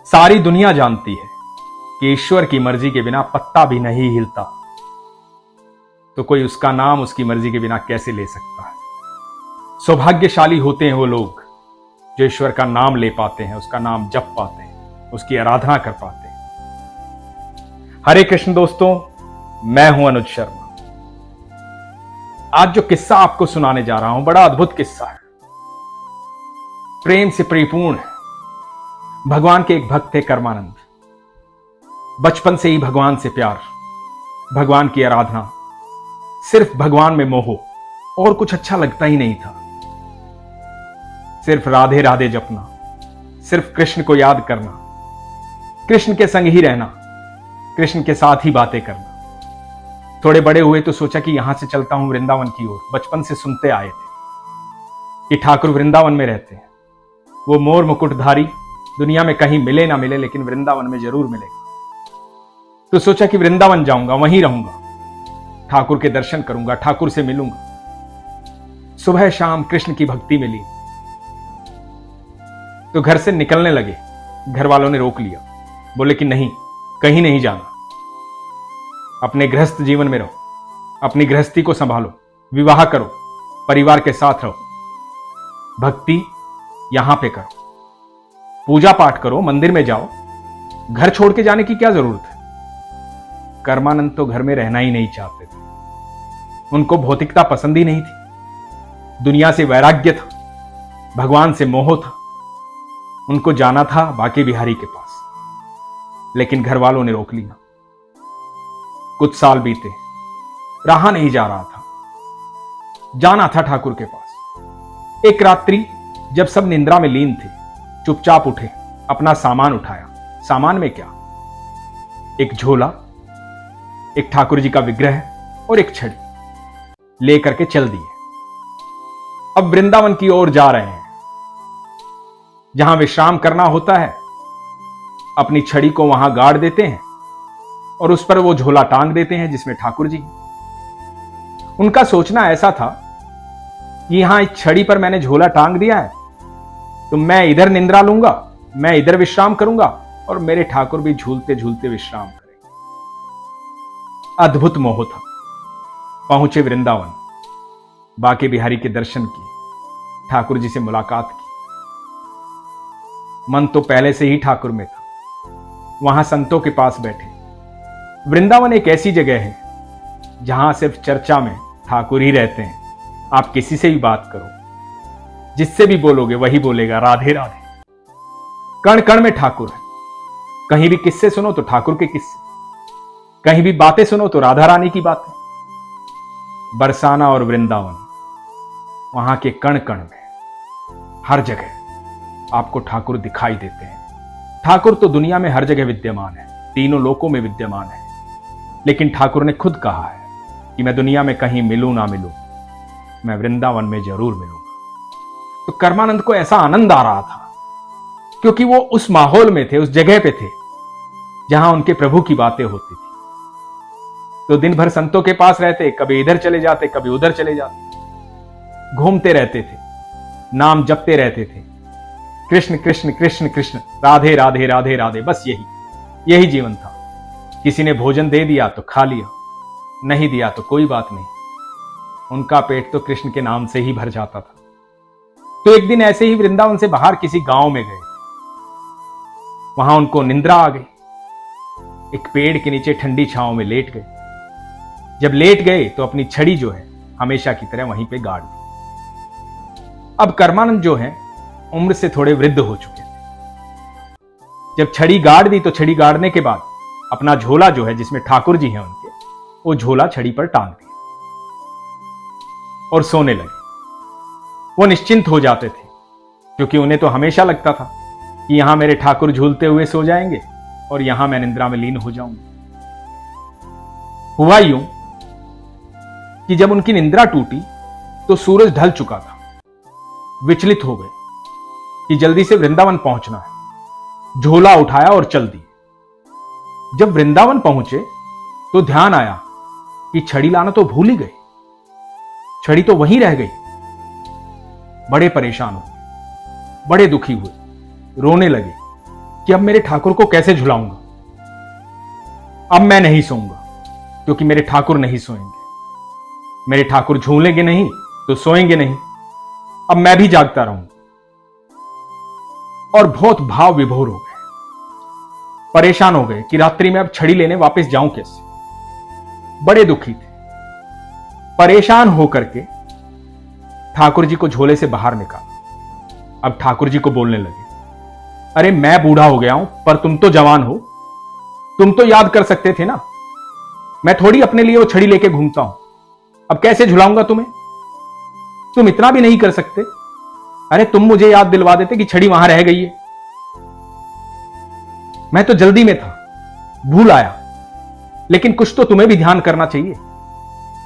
सारी दुनिया जानती है कि ईश्वर की मर्जी के बिना पत्ता भी नहीं हिलता, तो कोई उसका नाम उसकी मर्जी के बिना कैसे ले सकता है। सौभाग्यशाली होते हैं वो लोग जो ईश्वर का नाम ले पाते हैं, उसका नाम जप पाते हैं, उसकी आराधना कर पाते हैं। हरे कृष्ण दोस्तों, मैं हूं अनुज शर्मा। आज जो किस्सा आपको सुनाने जा रहा हूं बड़ा अद्भुत किस्सा है, प्रेम से परिपूर्ण है। भगवान के एक भक्त थे कर्मानंद। बचपन से ही भगवान से प्यार, भगवान की आराधना, सिर्फ भगवान में मोह, और कुछ अच्छा लगता ही नहीं था। सिर्फ राधे राधे जपना, सिर्फ कृष्ण को याद करना, कृष्ण के संग ही रहना, कृष्ण के साथ ही बातें करना। थोड़े बड़े हुए तो सोचा कि यहां से चलता हूं वृंदावन की ओर। बचपन से सुनते आए थे कि ठाकुर वृंदावन में रहते हैं। वो मोर मुकुटधारी दुनिया में कहीं मिले ना मिले, लेकिन वृंदावन में जरूर मिलेगा। तो सोचा कि वृंदावन जाऊंगा, वहीं रहूंगा, ठाकुर के दर्शन करूंगा, ठाकुर से मिलूंगा। सुबह शाम कृष्ण की भक्ति मिली तो घर से निकलने लगे। घर वालों ने रोक लिया, बोले कि नहीं, कहीं नहीं जाना, अपने गृहस्थ जीवन में रहो, अपनी गृहस्थी को संभालो, विवाह करो, परिवार के साथ रहो, भक्ति यहां पे करो, पूजा पाठ करो, मंदिर में जाओ, घर छोड़ के जाने की क्या जरूरत है। कर्मानंद तो घर में रहना ही नहीं चाहते थे। उनको भौतिकता पसंद ही नहीं थी, दुनिया से वैराग्य था, भगवान से मोह था। उनको जाना था बांके बिहारी के पास, लेकिन घर वालों ने रोक लिया। कुछ साल बीते, रहा नहीं जा रहा था, जाना था ठाकुर के पास। एक रात्रि जब सब निंद्रा में लीन थे, चुपचाप उठे, अपना सामान उठाया। सामान में क्या, एक झोला, एक ठाकुर जी का विग्रह और एक छड़ी लेकर के चल दिए। अब वृंदावन की ओर जा रहे हैं। जहां विश्राम करना होता है, अपनी छड़ी को वहां गाड़ देते हैं और उस पर वो झोला टांग देते हैं जिसमें ठाकुर जी। उनका सोचना ऐसा था कि यहां इस छड़ी पर मैंने झोला टांग दिया है तो मैं इधर निंद्रा लूंगा, मैं इधर विश्राम करूंगा और मेरे ठाकुर भी झूलते झूलते विश्राम करेंगे। अद्भुत मोह था। पहुंचे वृंदावन, बांके बिहारी के दर्शन किए, ठाकुर जी से मुलाकात की। मन तो पहले से ही ठाकुर में था। वहां संतों के पास बैठे। वृंदावन एक ऐसी जगह है जहां सिर्फ चर्चा में ठाकुर ही रहते हैं। आप किसी से भी बात करो, जिससे भी बोलोगे वही बोलेगा राधे राधे। कण कण में ठाकुर है। कहीं भी किस्से सुनो तो ठाकुर के किस्से, कहीं भी बातें सुनो तो राधा रानी की बातें। बरसाना और वृंदावन, वहां के कण कण में, हर जगह आपको ठाकुर दिखाई देते हैं। ठाकुर तो दुनिया में हर जगह विद्यमान है, तीनों लोकों में विद्यमान है, लेकिन ठाकुर ने खुद कहा है कि मैं दुनिया में कहीं मिलूं ना मिलूं, मैं वृंदावन में जरूर मिलूंगा। तो कर्मानंद को ऐसा आनंद आ रहा था क्योंकि वो उस माहौल में थे, उस जगह पे थे जहां उनके प्रभु की बातें होती थी। तो दिन भर संतों के पास रहते, कभी इधर चले जाते, कभी उधर चले जाते, घूमते रहते थे, नाम जपते रहते थे, कृष्ण कृष्ण कृष्ण कृष्ण, राधे राधे राधे राधे, बस यही जीवन था। किसी ने भोजन दे दिया तो खा लिया, नहीं दिया तो कोई बात नहीं, उनका पेट तो कृष्ण के नाम से ही भर जाता था। तो एक दिन ऐसे ही वृंदावन से बाहर किसी गांव में गए। वहां उनको निंद्रा आ गई। एक पेड़ के नीचे ठंडी छांव में लेट गए। जब लेट गए तो अपनी छड़ी जो है हमेशा की तरह वहीं पे गाड़ दी। अब कर्मानंद जो है उम्र से थोड़े वृद्ध हो चुके थे। जब छड़ी गाड़ दी तो छड़ी गाड़ने के बाद अपना झोला जो है जिसमें ठाकुर जी हैं उनके, वो झोला छड़ी पर टांग दिया और सोने लगे। वो निश्चिंत हो जाते थे क्योंकि उन्हें तो हमेशा लगता था कि यहां मेरे ठाकुर झूलते हुए सो जाएंगे और यहां मैं निंद्रा में लीन हो जाऊंगा। हुआ यूं कि जब उनकी निंद्रा टूटी तो सूरज ढल चुका था। विचलित हो गए कि जल्दी से वृंदावन पहुंचना है। झोला उठाया और चल दिए। जब वृंदावन पहुंचे तो ध्यान आया कि छड़ी लाना तो भूल ही गए। छड़ी तो वहीं रह गई। बड़े परेशान हुए, बड़े दुखी हुए, रोने लगे कि अब मेरे ठाकुर को कैसे झुलाऊंगा। अब मैं नहीं सोऊंगा क्योंकि मेरे ठाकुर नहीं सोएंगे। मेरे ठाकुर झूलेंगे नहीं तो सोएंगे नहीं। अब मैं भी जागता रहूंगा। और बहुत भाव विभोर हो गए, परेशान हो गए कि रात्रि में अब छड़ी लेने वापस जाऊं कैसे। बड़े दुखी थे। परेशान होकर के ठाकुर जी को झोले से बाहर निकाला। अब ठाकुर जी को बोलने लगे, अरे मैं बूढ़ा हो गया हूं पर तुम तो जवान हो, तुम तो याद कर सकते थे ना। मैं थोड़ी अपने लिए वो छड़ी लेके घूमता हूं, अब कैसे झुलाऊंगा तुम्हें। तुम इतना भी नहीं कर सकते। अरे तुम मुझे याद दिलवा देते कि छड़ी वहां रह गई है। मैं तो जल्दी में था, भूल आया, लेकिन कुछ तो तुम्हें भी ध्यान करना चाहिए।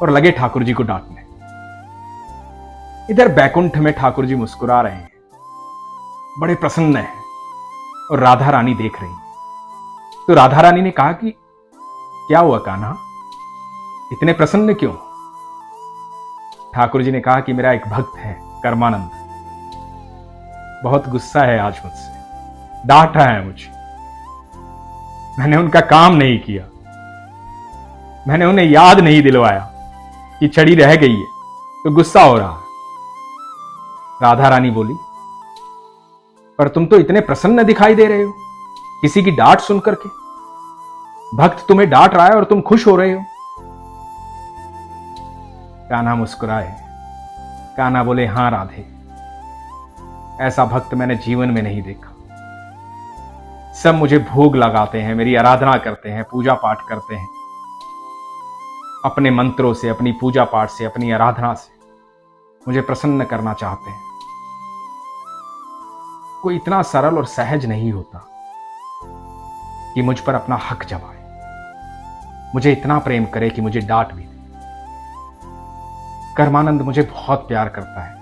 और लगे ठाकुर जी को डांटने। इधर बैकुंठ में ठाकुर जी मुस्कुरा रहे हैं, बड़े प्रसन्न हैं, और राधा रानी देख रही हैं। तो राधा रानी ने कहा कि क्या हुआ कान्हा, इतने प्रसन्न क्यों। ठाकुर जी ने कहा कि मेरा एक भक्त है कर्मानंद, बहुत गुस्सा है आज मुझसे, डांट रहा है मुझे। मैंने उनका काम नहीं किया, मैंने उन्हें याद नहीं दिलवाया कि छड़ी रह गई है, तो गुस्सा हो रहा है। राधा रानी बोली, पर तुम तो इतने प्रसन्न दिखाई दे रहे हो किसी की डांट सुनकर के। भक्त तुम्हें डांट रहा है और तुम खुश हो रहे हो। कान्हा मुस्कुराए। कान्हा बोले, हां राधे, ऐसा भक्त मैंने जीवन में नहीं देखा। सब मुझे भोग लगाते हैं, मेरी आराधना करते हैं, पूजा पाठ करते हैं, अपने मंत्रों से, अपनी पूजा पाठ से, अपनी आराधना से मुझे प्रसन्न करना चाहते हैं। कोई इतना सरल और सहज नहीं होता कि मुझ पर अपना हक जमाए, मुझे इतना प्रेम करे कि मुझे डांट भी दे। कर्मानंद मुझे बहुत प्यार करता है,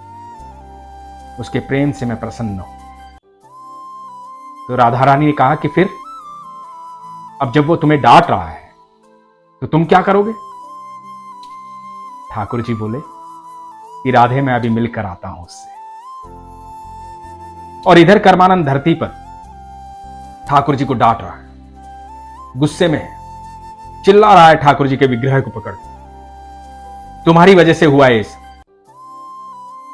उसके प्रेम से मैं प्रसन्न हूं। तो राधा रानी ने कहा कि फिर अब जब वो तुम्हें डांट रहा है तो तुम क्या करोगे। ठाकुर जी बोले कि राधे मैं अभी मिलकर आता हूं उससे। और इधर कर्मानंद धरती पर ठाकुर जी को डांट रहा है, गुस्से में चिल्ला रहा है ठाकुर जी के विग्रह को पकड़, तुम्हारी वजह से हुआ है।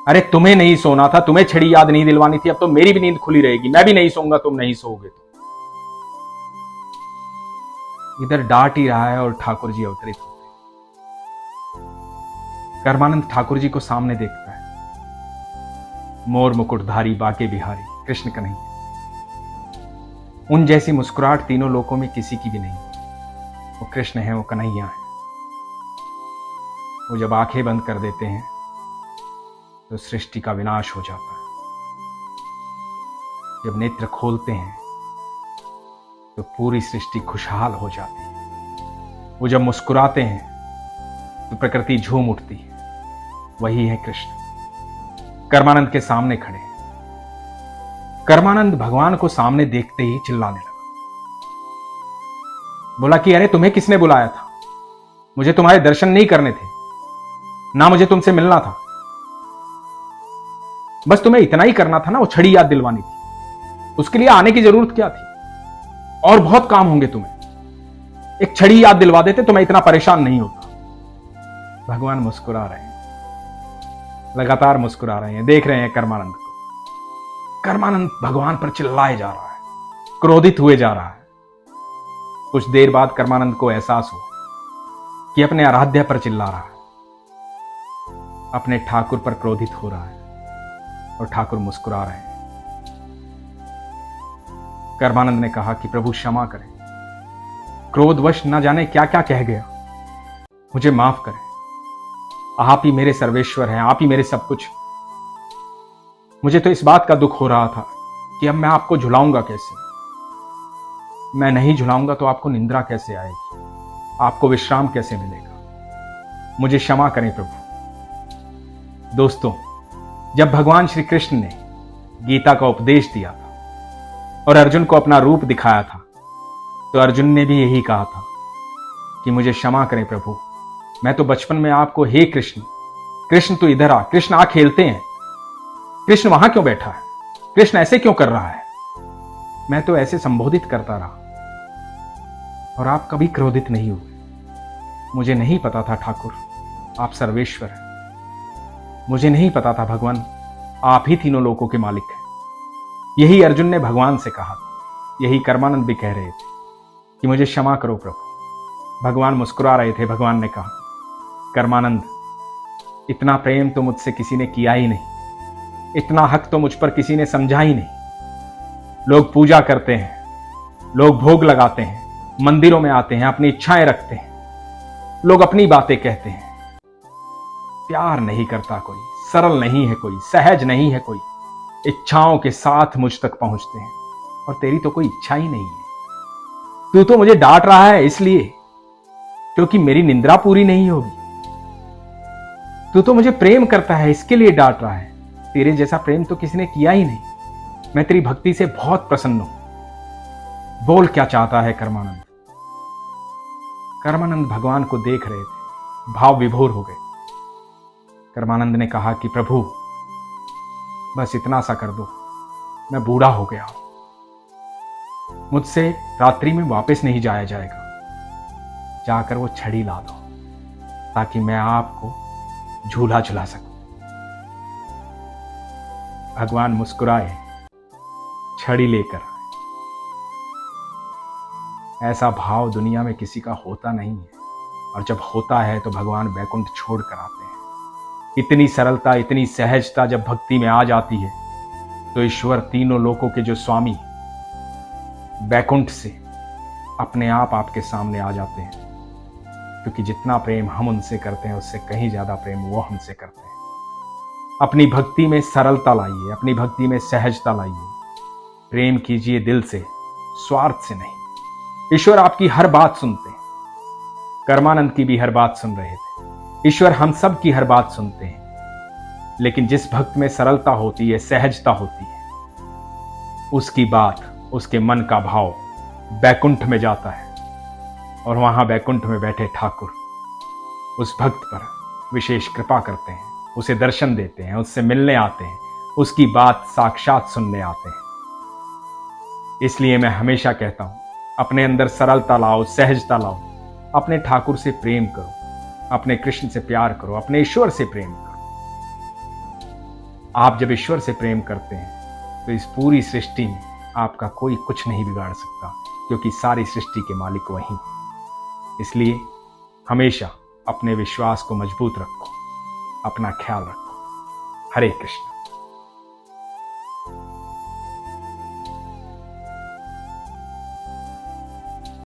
अरे तुम्हें नहीं सोना था, तुम्हें छड़ी याद नहीं दिलवानी थी, अब तो मेरी भी नींद खुली रहेगी, मैं भी नहीं सोऊंगा, तुम नहीं सोओगे तो। इधर डांट ही रहा है और ठाकुर जी अवतरित होते। कर्मानंद ठाकुर जी को सामने देखता है, मोर मुकुटधारी बाके बिहारी कृष्ण कन्हैया। उन जैसी मुस्कुराहट तीनों लोकों में किसी की भी नहीं। वो कृष्ण है, वो कन्हैया है। वो जब आंखें बंद कर देते हैं तो सृष्टि का विनाश हो जाता है, जब नेत्र खोलते हैं तो पूरी सृष्टि खुशहाल हो जाती है। वो जब मुस्कुराते हैं तो प्रकृति झूम उठती है। वही है कृष्ण। कर्मानंद के सामने खड़े हैं। कर्मानंद भगवान को सामने देखते ही चिल्लाने लगा, बोला कि अरे तुम्हें किसने बुलाया था, मुझे तुम्हारे दर्शन नहीं करने थे ना, मुझे तुमसे मिलना था। बस तुम्हें इतना ही करना था ना, वो छड़ी याद दिलवानी थी, उसके लिए आने की जरूरत क्या थी। और बहुत काम होंगे तुम्हें, एक छड़ी याद दिलवा देते तो मैं इतना परेशान नहीं होता। भगवान मुस्कुरा रहे हैं, लगातार मुस्कुरा रहे हैं, देख रहे हैं कर्मानंद को। कर्मानंद भगवान पर चिल्लाए जा रहा है, क्रोधित हुए जा रहा है। कुछ देर बाद कर्मानंद को एहसास हुआ कि अपने आराध्य पर चिल्ला रहा है, अपने ठाकुर पर क्रोधित हो रहा है, और ठाकुर मुस्कुरा रहे हैं। कर्मानंद ने कहा कि प्रभु क्षमा करें, क्रोधवश न जाने क्या क्या कह गया, मुझे माफ करें। आप ही मेरे सर्वेश्वर हैं, आप ही मेरे सब कुछ। मुझे तो इस बात का दुख हो रहा था कि अब मैं आपको झुलाऊंगा कैसे। मैं नहीं झुलाऊंगा तो आपको निंद्रा कैसे आएगी, आपको विश्राम कैसे मिलेगा। मुझे क्षमा करें प्रभु। दोस्तों, जब भगवान श्री कृष्ण ने गीता का उपदेश दिया था और अर्जुन को अपना रूप दिखाया था, तो अर्जुन ने भी यही कहा था कि मुझे क्षमा करें प्रभु, मैं तो बचपन में आपको हे कृष्ण, कृष्ण तू इधर आ, कृष्ण आ खेलते हैं, कृष्ण वहां क्यों बैठा है, कृष्ण ऐसे क्यों कर रहा है, मैं तो ऐसे संबोधित करता रहा और आप कभी क्रोधित नहीं हुए। मुझे नहीं पता था ठाकुर आप सर्वेश्वर हैं। मुझे नहीं पता था भगवान आप ही तीनों लोकों के मालिक हैं। यही अर्जुन ने भगवान से कहा था, यही कर्मानंद भी कह रहे थे कि मुझे क्षमा करो प्रभु। भगवान मुस्कुरा रहे थे। भगवान ने कहा, कर्मानंद इतना प्रेम तो मुझसे किसी ने किया ही नहीं, इतना हक तो मुझ पर किसी ने समझा ही नहीं। लोग पूजा करते हैं, लोग भोग लगाते हैं, मंदिरों में आते हैं, अपनी इच्छाएं रखते हैं, लोग अपनी बातें कहते हैं। प्यार नहीं करता कोई, सरल नहीं है कोई, सहज नहीं है कोई, इच्छाओं के साथ मुझ तक पहुंचते हैं। और तेरी तो कोई इच्छा ही नहीं है। तू तो मुझे डांट रहा है इसलिए क्योंकि मेरी निंद्रा पूरी नहीं होगी। तू तो मुझे प्रेम करता है इसके लिए डांट रहा है। तेरे जैसा प्रेम तो किसी ने किया ही नहीं। मैं तेरी भक्ति से बहुत प्रसन्न हूं। बोल क्या चाहता है कर्मानंद। कर्मानंद भगवान को देख रहे थे, भाव विभोर हो गए। कर्मानंद ने कहा कि प्रभु बस इतना सा कर दो, मैं बूढ़ा हो गया हूं, मुझसे रात्रि में वापस नहीं जाया जाएगा। जाकर वो छड़ी ला दो ताकि मैं आपको झूला झुला सकूं। भगवान मुस्कुराए, छड़ी लेकर आए। ऐसा भाव दुनिया में किसी का होता नहीं है, और जब होता है तो भगवान बैकुंठ छोड़ कर आते हैं। इतनी सरलता, इतनी सहजता जब भक्ति में आ जाती है तो ईश्वर तीनों लोकों के जो स्वामी बैकुंठ से अपने आप आपके सामने आ जाते हैं, क्योंकि जितना प्रेम हम उनसे करते हैं उससे कहीं ज्यादा प्रेम वो हमसे करते हैं। अपनी भक्ति में सरलता लाइए, अपनी भक्ति में सहजता लाइए, प्रेम कीजिए दिल से, स्वार्थ से नहीं। ईश्वर आपकी हर बात सुनते हैं। कर्मानंद की भी हर बात सुन रहे थे। ईश्वर हम सब की हर बात सुनते हैं, लेकिन जिस भक्त में सरलता होती है, सहजता होती है, उसकी बात, उसके मन का भाव बैकुंठ में जाता है, और वहां बैकुंठ में बैठे ठाकुर उस भक्त पर विशेष कृपा करते हैं, उसे दर्शन देते हैं, उससे मिलने आते हैं, उसकी बात साक्षात सुनने आते हैं। इसलिए मैं हमेशा कहता हूं, अपने अंदर सरलता लाओ, सहजता लाओ, अपने ठाकुर से प्रेम करो, अपने कृष्ण से प्यार करो, अपने ईश्वर से प्रेम करो। आप जब ईश्वर से प्रेम करते हैं तो इस पूरी सृष्टि में आपका कोई कुछ नहीं बिगाड़ सकता, क्योंकि सारी सृष्टि के मालिक वही हैं। इसलिए हमेशा अपने विश्वास को मजबूत रखो, अपना ख्याल रखो। हरे कृष्ण।